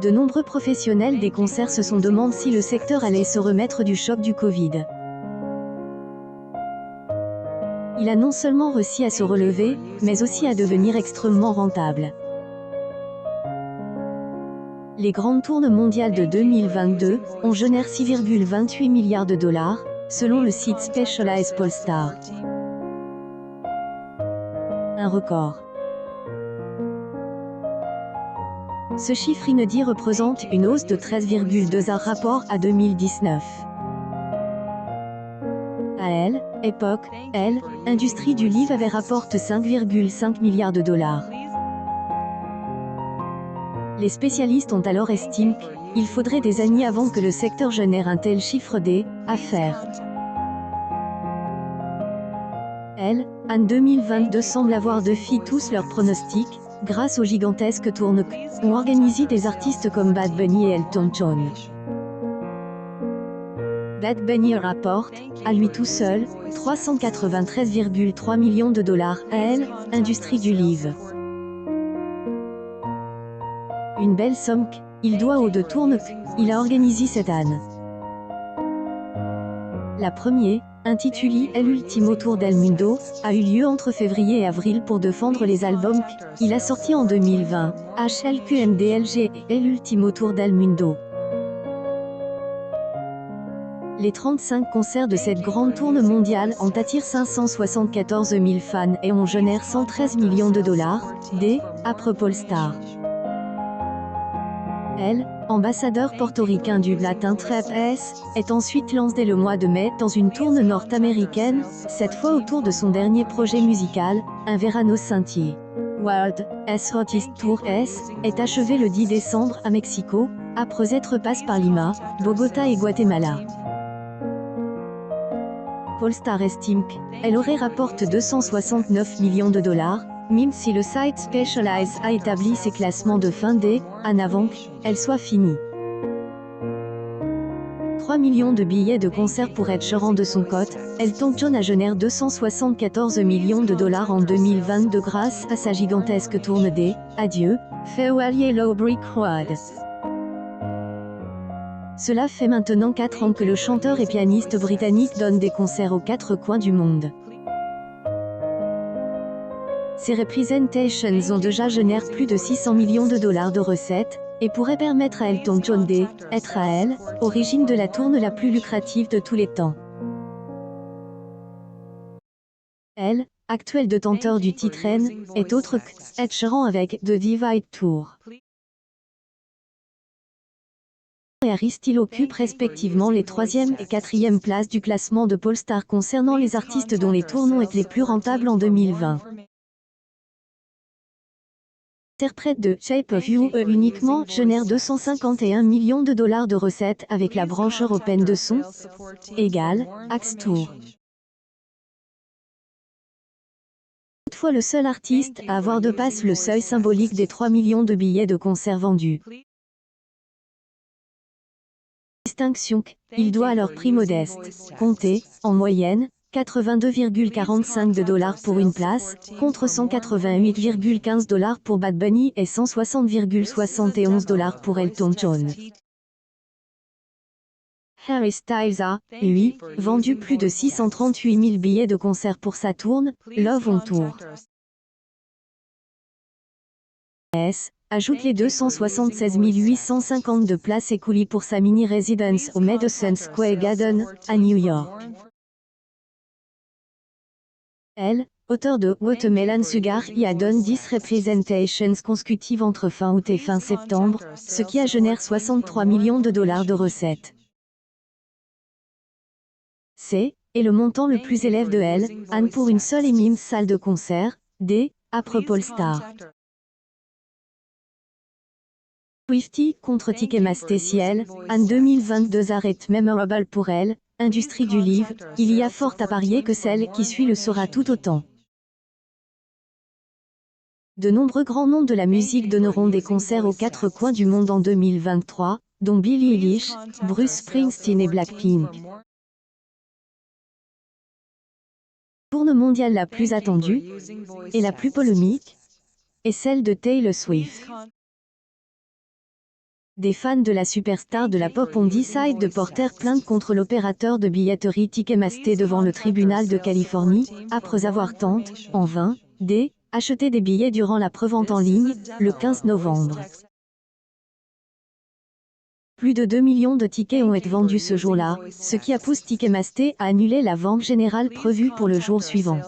De nombreux professionnels des concerts se sont demandé si le secteur allait se remettre du choc du Covid. Il a non seulement réussi à se relever, mais aussi à devenir extrêmement rentable. Les grandes tournées mondiales de 2022 ont généré 6,28 milliards de dollars, selon le site Specialized Pollstar. Un record. Ce chiffre inédit représente une hausse de 13,2 par rapport à 2019. À elle, époque, industrie du livre avait rapporté 5,5 milliards de dollars. Les spécialistes ont alors estimé qu'il faudrait des années avant que le secteur génère un tel chiffre d'affaires. En 2022 semble avoir défié tous leurs pronostics, grâce aux gigantesques tournées qu'ont organisé des artistes comme Bad Bunny et Elton John. Bad Bunny rapporte, à lui tout seul, 393,3 millions de dollars à industrie du livre. Une belle somme qu'il doit aux deux tournées qu'il a organisées cette année. La première, intitulée El Último Tour del Mundo, a eu lieu entre février et avril pour défendre les albums qu'il a sortis en 2020, HLQMDLG et El Último Tour del Mundo. Les 35 concerts de cette grande tournée mondiale ont attiré 574 000 fans et ont généré 113 millions de dollars, après Pollstar. Ambassadeur portoricain du Latin Trap S, est ensuite lancé le mois de mai dans une tournée nord-américaine, cette fois autour de son dernier projet musical, Un Verano Sentier. World Hottest Tour S est achevé le 10 décembre à Mexico, après être passé par Lima, Bogota et Guatemala. Pollstar estime qu'elle aurait rapporté 269 millions de dollars, même si le site Specialized a établi ses classements de fin d'année, en avant qu'elle soit finie. 3 millions de billets de concert pour Ed Sheeran de son côté, Elton John a généré 274 millions de dollars en 2022 grâce à sa gigantesque tournée Adieu, Farewell Yellow Brick Road. Cela fait maintenant 4 ans que le chanteur et pianiste britannique donne des concerts aux 4 coins du monde. Ces representations ont déjà généré plus de 600 millions de dollars de recettes, et pourraient permettre à Elton John d'être à origine de la tournée la plus lucrative de tous les temps. Actuel détenteur du titre est autre que Ed Sheeran avec The Divide Tour. Et Harry Styles occupent respectivement les 3e et 4e places du classement de Pollstar concernant les artistes dont les tournées étaient les plus rentables en 2020. Interprète de Shape of You uniquement génère 251 millions de dollars de recettes avec la branche européenne de son Axe Tour. Toutefois le seul artiste à avoir dépassé le seuil symbolique des 3 millions de billets de concert vendus. Distinction qu'il doit à leur prix modeste, compté, en moyenne, 82,45 $ pour une place, contre 188,15 $ pour Bad Bunny et 160,71 $ pour Elton John. Harry Styles a, lui, vendu plus de 638 000 billets de concert pour sa tournée, Love on Tour. Ajoute les 276 852 places écoulées pour sa mini-résidence au Madison Square Garden, à New York. Auteur de Watermelon Sugar y a donné 10 representations consécutives entre fin août et fin septembre, ce qui a généré 63 millions de dollars de recettes. C'est le montant le plus élevé de Anne pour une seule et même salle de concert, après Pollstar. Swiftie contre Ticketmaster en 2022 arrête memorable pour elle, industrie du livre, il y a fort à parier que celle qui suit le sera tout autant. De nombreux grands noms de la musique donneront des concerts aux 4 coins du monde en 2023, dont Billie Eilish, Bruce Springsteen et Blackpink. La tournée mondiale la plus attendue, et la plus polémique, est celle de Taylor Swift. Des fans de la superstar de la pop ont décidé de porter plainte contre l'opérateur de billetterie Ticketmaster devant le tribunal de Californie, après avoir tenté, en vain, d'acheter des billets durant la prévente en ligne, le 15 novembre. Plus de 2 millions de tickets ont été vendus ce jour-là, ce qui a poussé Ticketmaster à annuler la vente générale prévue pour le jour suivant.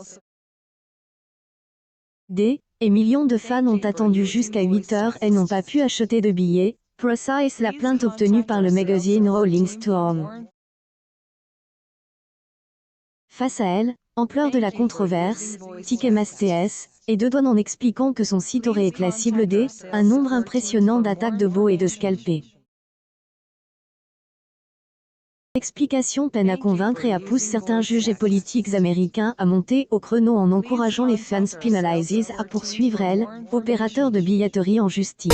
Des millions de fans ont attendu jusqu'à 8 heures et n'ont pas pu acheter de billets, précise la plainte obtenue par le magazine Rolling Stone. Face à elle, ampleur de la controverse, Ticketmaster est de douane en expliquant que son site aurait été la cible d'un nombre impressionnant d'attaques de bots et de scalpés. L'explication peine à convaincre et à pousse certains juges et politiques américains à monter au créneau en encourageant les fans penalized à poursuivre opérateurs de billetterie en justice.